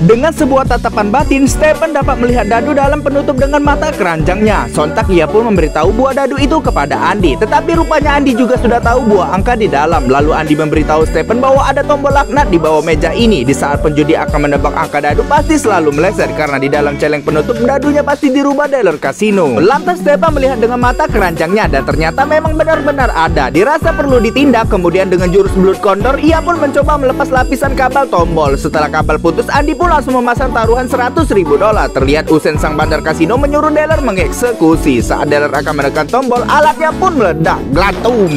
Dengan sebuah tatapan batin, Stephen dapat melihat dadu dalam penutup dengan mata keranjangnya. Sontak ia pun memberitahu buah dadu itu kepada Andi. Tetapi rupanya Andi juga sudah tahu buah angka di dalam. Lalu Andi memberitahu Stephen bahwa ada tombol laknat di bawah meja ini. Di saat penjudi akan menebak angka dadu, pasti selalu meleset karena di dalam celeng penutup dadunya pasti dirubah dealer kasino. Lantas Stephen melihat dengan mata keranjangnya dan ternyata memang benar-benar ada. Dirasa perlu ditindak, kemudian dengan jurus Blood Condor ia pun mencoba melepas lapisan kabel tombol. Setelah kabel putus, Andi pun langsung memasang taruhan $100.000. Terlihat Hussein sang bandar kasino menyuruh dealer mengeksekusi. Saat dealer akan menekan tombol, alatnya pun meledak, glatung.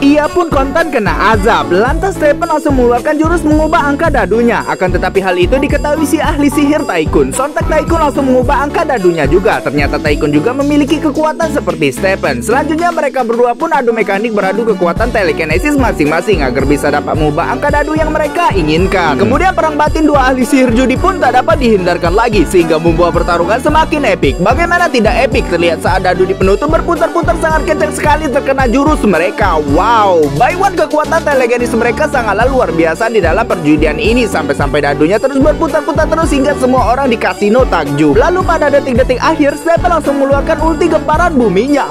Ia pun kontan kena azab. Lantas Stephen langsung mengeluarkan jurus mengubah angka dadunya. Akan tetapi hal itu diketahui si ahli sihir Tycoon. Sontak Tycoon langsung mengubah angka dadunya juga. Ternyata Tycoon juga memiliki kekuatan seperti Stephen. Selanjutnya mereka berdua pun adu mekanik beradu kekuatan telekinesis masing-masing agar bisa dapat mengubah angka dadu yang mereka inginkan. Kemudian perang batin dua ahli sihir judi pun tak dapat dihindarkan lagi, sehingga membuat pertarungan semakin epik. Bagaimana tidak epik terlihat saat dadu di penutup berputar-putar sangat kencang sekali terkena jurus mereka. Wow, by one kekuatan telekinesis mereka sangatlah luar biasa di dalam perjudian ini. Sampai-sampai dadunya terus berputar-putar terus hingga semua orang di kasino takjub. Lalu pada detik-detik akhir, Stephen langsung mengeluarkan ulti gemparan buminya.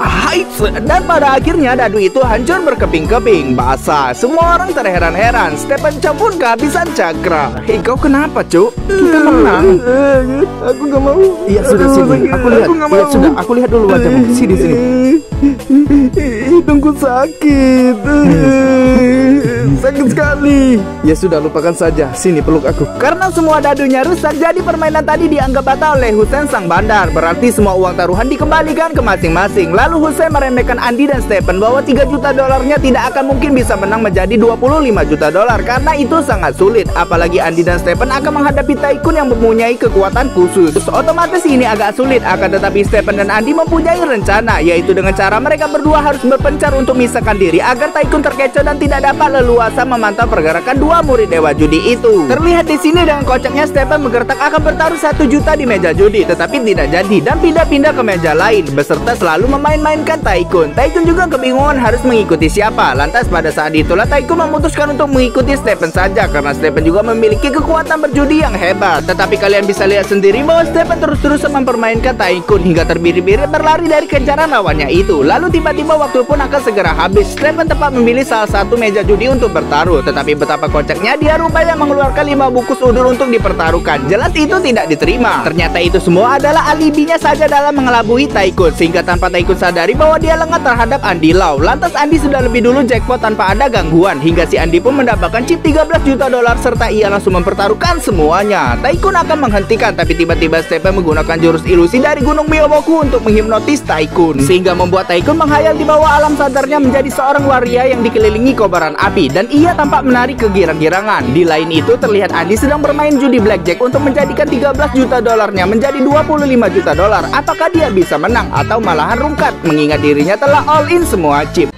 Dan pada akhirnya dadu itu hancur berkeping-keping, basah. Semua orang terheran-heran. Stephen pun kehabisan cakra. Hei, kau kenapa, Cuk? Kita menang. Aku gak mau. Iya sudah sini. Aku lihat. Iya sudah. Aku lihat dulu wajahmu. Sini. Hidungku sakit. Sakit sekali. Ya sudah, lupakan saja. Sini, peluk aku. Karena semua dadunya rusak, jadi permainan tadi dianggap batal oleh Hussein sang bandar. Berarti semua uang taruhan dikembalikan ke masing-masing. Lalu Hussein meremehkan Andi dan Stephen bahwa $3 juta tidak akan mungkin bisa menang menjadi $25 juta karena itu sangat sulit. Apalagi Andi dan Stephen akan menghadapi Tycoon yang mempunyai kekuatan khusus. Otomatis ini agak sulit. Akan tetapi Stephen dan Andi mempunyai rencana, yaitu dengan cara mereka berdua harus berpencar untuk memisahkan diri agar Tycoon terkecoh dan tidak dapat leluasa memantau pergerakan dua murid dewa judi itu. Terlihat di sini dengan kocaknya Stephen menggertak akan bertaruh $1 juta di meja judi, tetapi tidak jadi dan pindah-pindah ke meja lain beserta selalu memain-mainkan Tycoon. Tycoon juga kebingungan harus mengikuti siapa. Lantas pada saat itulah Tycoon memutuskan untuk mengikuti Stephen saja karena Stephen juga memiliki kekuatan berjudi yang hebat. Tetapi kalian bisa lihat sendiri bahwa Stephen terus-terusan mempermainkan Tycoon hingga terbirit-birit berlari dari kejaran lawannya itu. Lalu tiba-tiba waktu pun akan segera habis. Stephen tepat memilih salah satu meja judi untuk bertaruh. Tetapi betapa kocaknya, dia rupanya mengeluarkan 5 bungkus udur untuk dipertaruhkan. Jelas itu tidak diterima. Ternyata itu semua adalah alibinya saja dalam mengelabui Tycoon, sehingga tanpa Tycoon sadari bahwa dia lengah terhadap Andi Lau. Lantas Andi sudah lebih dulu jackpot tanpa ada gangguan, hingga si Andi pun mendapatkan chip $13 juta serta ia langsung mempertaruhkan semuanya. Tycoon akan menghentikan, tapi tiba-tiba Stephen menggunakan jurus ilusi dari Gunung Myoboku untuk menghipnotis Tycoon, sehingga membuat Tycoon menghayal di bawah alam sadarnya menjadi seorang waria yang dikelilingi kobaran api, dan ia tampak menarik kegirang-girangan. Di lain itu terlihat Andi sedang bermain judi blackjack untuk menjadikan $13 juta menjadi $25 juta. Apakah dia bisa menang atau malahan rungkat mengingat dirinya telah all in semua chip?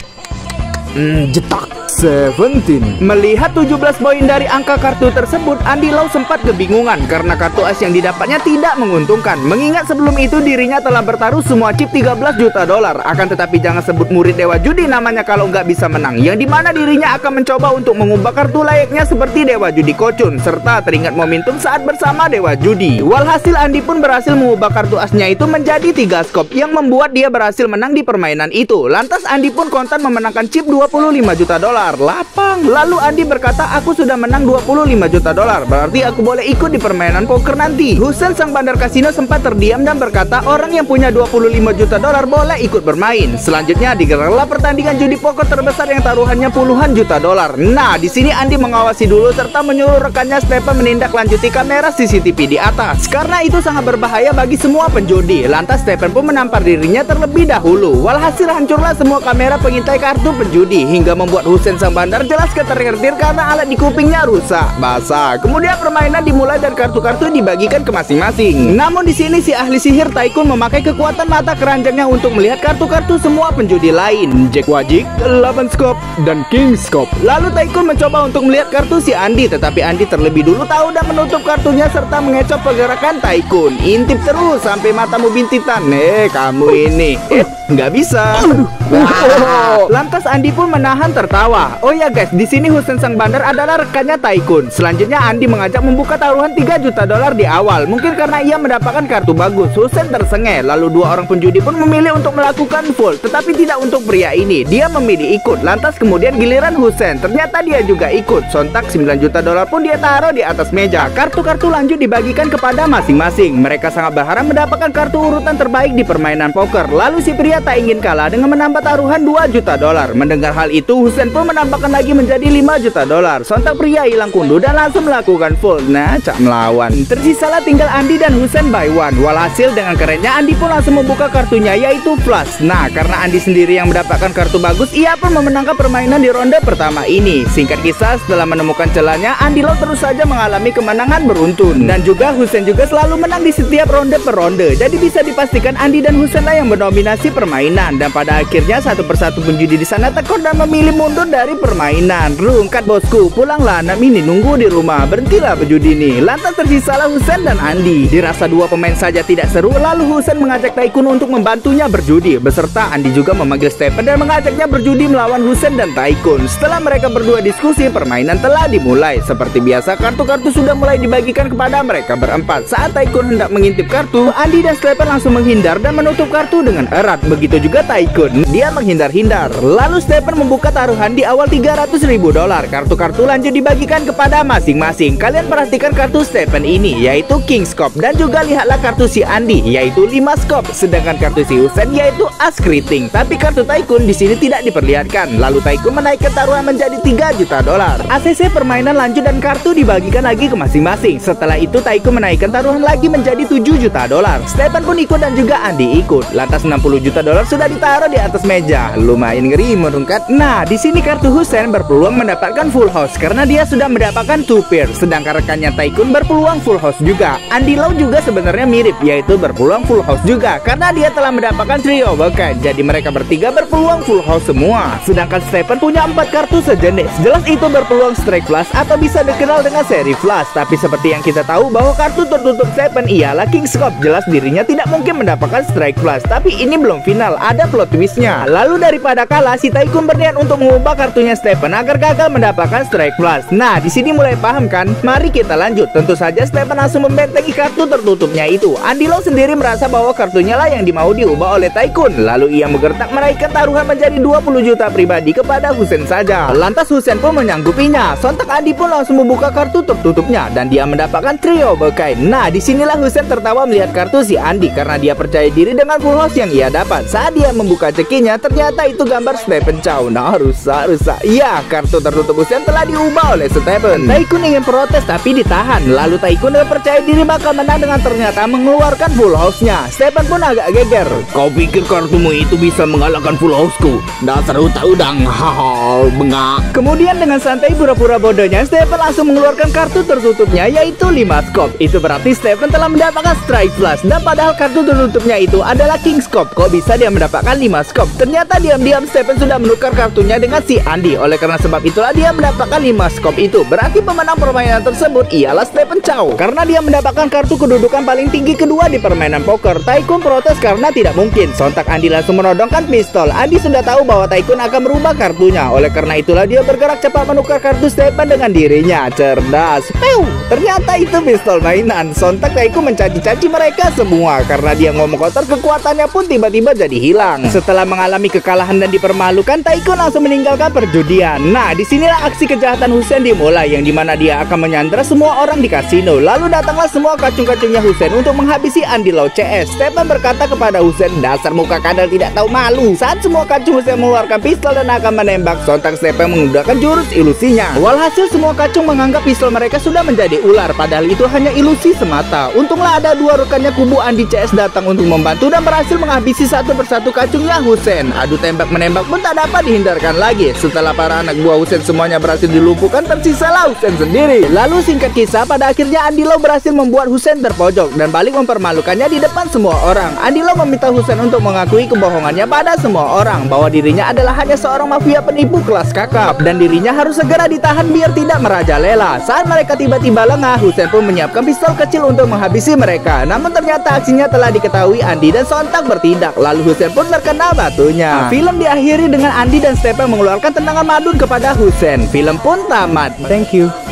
Jetak 17. Melihat 17 poin dari angka kartu tersebut, Andi Lau sempat kebingungan karena kartu as yang didapatnya tidak menguntungkan. Mengingat sebelum itu dirinya telah bertaruh semua chip $13 juta. Akan tetapi jangan sebut murid dewa judi namanya kalau nggak bisa menang, yang dimana dirinya akan mencoba untuk mengubah kartu layaknya seperti dewa judi Kocun, serta teringat momentum saat bersama dewa judi. Walhasil Andi pun berhasil mengubah kartu asnya itu menjadi 3 skop, yang membuat dia berhasil menang di permainan itu. Lantas Andi pun kontan memenangkan chip $25 juta. Lapang. Lalu Andi berkata, aku sudah menang $25 juta, berarti aku boleh ikut di permainan poker nanti. Hussein sang bandar kasino sempat terdiam dan berkata, orang yang punya $25 juta boleh ikut bermain. Selanjutnya digelarlah pertandingan judi poker terbesar yang taruhannya puluhan juta dolar. Nah, di sini Andi mengawasi dulu serta menyuruh rekannya Stephen menindaklanjuti kamera CCTV di atas karena itu sangat berbahaya bagi semua penjudi. Lantas Stephen pun menampar dirinya terlebih dahulu. Walhasil hancurlah semua kamera pengintai kartu penjudi hingga membuat Hussein sang bandar jelas ketar-ketir karena alat di kupingnya rusak, basah. Kemudian permainan dimulai dan kartu-kartu dibagikan ke masing-masing. Namun di sini si ahli sihir Tycoon memakai kekuatan mata keranjangnya untuk melihat kartu-kartu semua penjudi lain, Jack Wajik, 8 Skop, dan King Skop. Lalu Tycoon mencoba untuk melihat kartu si Andi, tetapi Andi terlebih dulu tahu dan menutup kartunya serta mengecop pergerakan Tycoon. Intip terus sampai matamu bintitan. Kamu ini nggak bisa. Lantas Andi pun menahan tertawa. salah. Oh ya guys, di sini Husein sang bandar adalah rekannya Taikun. Selanjutnya Andi mengajak membuka taruhan 3 juta dolar di awal. Mungkin karena ia mendapatkan kartu bagus, Husein tersengih. Lalu 2 orang penjudi pun memilih untuk melakukan full, tetapi tidak untuk pria ini. Dia memilih ikut. Lantas kemudian giliran Husein, ternyata dia juga ikut. Sontak 9 juta dolar pun dia taruh di atas meja. Kartu-kartu lanjut dibagikan kepada masing-masing. Mereka sangat berharap mendapatkan kartu urutan terbaik di permainan poker. Lalu si pria tak ingin kalah dengan menambah taruhan 2 juta dolar. Mendengar hal itu, Husein pun menambahkan lagi menjadi 5 juta dolar. Sontak pria hilang kunduh dan langsung melakukan full. Nah, cak melawan. Tersisalah tinggal Andi dan Husein by one. Walhasil dengan kerennya Andi pun langsung membuka kartunya, yaitu flush. Nah, karena Andi sendiri yang mendapatkan kartu bagus, ia pun memenangkan permainan di ronde pertama ini. Singkat kisah, setelah menemukan celahnya, Andi Lau terus saja mengalami kemenangan beruntun. Dan juga Husein juga selalu menang di setiap ronde per ronde. Jadi bisa dipastikan Andi dan Husein lah yang mendominasi permainan. Dan pada akhirnya satu persatu penjudi di sana tekor dan memilih mundur dari permainan. Rungkat bosku, pulanglah, anak ini nunggu di rumah. Berhentilah penjudi ini. Lantas tersisalah Husein dan Andi. Dirasa 2 pemain saja tidak seru, lalu Husein mengajak Taikun untuk membantunya berjudi. Beserta Andi juga memanggil Stephen dan mengajaknya berjudi melawan Husein dan Taikun. Setelah mereka berdua diskusi, permainan telah dimulai. Seperti biasa, kartu-kartu sudah mulai dibagikan kepada mereka berempat. Saat Taikun hendak mengintip kartu, Andi dan Stephen langsung menghindar dan menutup kartu dengan erat. Begitu juga Taikun, dia menghindar-hindar. Lalu Stephen membuka taruhan di awal 300.000 dolar. Kartu-kartu lanjut dibagikan kepada masing-masing. Kalian perhatikan kartu Stephen ini, yaitu King Scope. Dan juga lihatlah kartu si Andi, yaitu 5 Scope. Sedangkan kartu si Husein yaitu As Kriting. Tapi kartu Taikun di sini tidak diperlihatkan. Lalu Taikun menaikkan taruhan menjadi 3 juta dolar. ACC permainan lanjut dan kartu dibagikan lagi ke masing-masing. Setelah itu Taikun menaikkan taruhan lagi menjadi 7 juta dolar. Stephen pun ikut dan juga Andi ikut. Lantas 60 juta dolar sudah ditaruh di atas meja. Lumayan ngeri merungkat. Nah, di sini kartu Husein berpeluang mendapatkan full house karena dia sudah mendapatkan 2 pair. Sedangkan rekannya Taikun berpeluang full house juga. Andi Lau juga sebenarnya mirip, yaitu berpeluang full house juga karena dia telah mendapatkan trio bukan. Jadi mereka bertiga berpeluang full house semua. Sedangkan Stephen punya 4 kartu sejenis. Jelas itu berpeluang strike flush atau bisa dikenal dengan seri flush. Tapi seperti yang kita tahu bahwa kartu tertutup Stephen ialah King Scope. Jelas dirinya tidak mungkin mendapatkan strike flush. Tapi ini belum final, ada plot twistnya. Lalu daripada kalah, si Taikun berniat untuk mengubah kartunya Stephen agar gagal mendapatkan strike flush. Nah, di sini mulai paham kan? Mari kita lanjut. Tentu saja Stephen langsung membentengi kartu tertutupnya itu. Andi Lau sendiri merasa bahwa kartunya lah yang dimau diubah oleh Taikun. Lalu ia menggertak menaikkan taruhan menjadi 20 juta pribadi kepada Husein saja. Lantas Husein pun menyanggupinya. Sontak Andi pun langsung membuka kartu tertutupnya dan dia mendapatkan trio berkain. Nah, disinilah Husein tertawa melihat kartu si Andi karena dia percaya diri dengan full house yang ia dapat. Saat dia membuka cekinya, ternyata itu gambar Stephen Chow. Nah, rusak. Iya, kartu tertutup Husein telah diubah oleh Stephen. Taikun ingin protes tapi ditahan. Lalu Taikun dengan percaya diri bakal menang dengan ternyata mengeluarkan full house-nya. Stephen pun agak geger. Kau pikir kartumu itu bisa mengalahkan full house-ku? Dasar udang, haha, bengak. Kemudian dengan santai pura-pura bodohnya, Stephen langsung mengeluarkan kartu tertutupnya yaitu 5 Scope. Itu berarti Stephen telah mendapatkan strike flush. Dan padahal kartu tertutupnya itu adalah King Scope. Kok bisa dia mendapatkan 5 Scope? Ternyata diam-diam Stephen sudah menukar kartunya dengan si Andi. Oleh karena sebab itulah dia mendapatkan 5 Scope itu. Berarti pemenang permainan tersebut ialah Stephen Chow. Karena dia mendapatkan kartu kedudukan paling tinggi kedua di permainan poker. Taikun protes karena tidak mungkin. Sontak Andi langsung menodongkan pistol. Andi sudah tahu bahwa Taikun akan merubah kartunya. Oleh karena itulah dia bergerak cepat menukar kartu Stephen dengan dirinya. Cerdas. Ternyata itu pistol mainan. Sontak Taikun mencaci-caci mereka semua karena dia ngomong kotor, kekuatannya pun tiba-tiba jadi hilang. Setelah mengalami kekalahan dan dipermalukan, Taikun langsung meninggalkan perjudian. Nah, disinilah aksi kejahatan Husein dimulai, yang dimana dia akan menyandra semua orang di kasino. Lalu datanglah semua kacung-kacungnya Husein untuk menghabisi Andi Lau CS. Stephen berkata kepada Husein, dasar muka kadal tidak tahu malu. Saat semua kacung Husein mengeluarkan pistol dan akan menembak, sontak Stephen menggunakan jurus ilusinya. Walhasil semua kacung menganggap pistol mereka sudah menjadi ular, padahal itu hanya ilusi semata. Untunglah ada 2 rekannya kubu Andi CS datang untuk membantu dan berhasil menghabisi satu persatu kacungnya Husein. Adu tembak-menembak pun tak dapat dihindarkan lagi. Setelah para anak buah Husein semuanya berhasil dilumpuhkan, tersisalah Husein sendiri. Lalu singkat kisah, pada akhirnya Andi Lau berhasil membuat Husein terpojok dan balik mempermalukannya di depan semua orang. Andi Lau meminta Husein untuk mengakui kebohongannya pada semua orang bahwa dirinya adalah hanya seorang mafia penipu kelas kakap dan dirinya harus segera ditahan biar tidak merajalela. Saat mereka tiba-tiba lengah, Husein pun menyiapkan pistol kecil untuk menghabisi mereka. Namun ternyata aksinya telah diketahui Andi dan sontak bertindak. Lalu Husein pun terkena batunya. Film diakhiri dengan Andi dan Stephen mengeluarkan tendangan madun kepada Husein. Film pun tamat. Thank you.